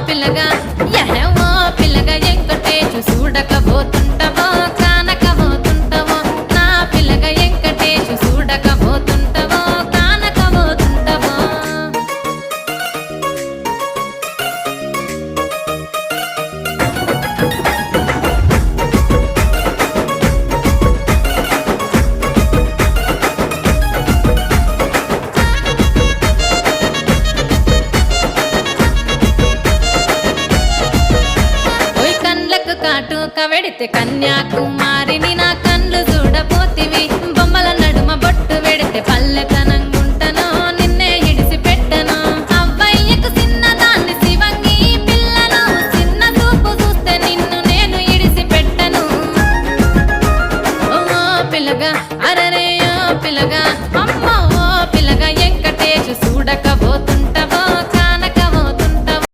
పిల్లగా యహో పిల్లగా వెంకటేశు చూడకపోతుంటవో కానకపోతుంటవో నా పిల్లగా వెంకటేశు చూడకపోతుంటవో కానకపోతుంటవో ఓయ్ కండ్లకు కాటుక వెడితే కన్యాకుమారిని నా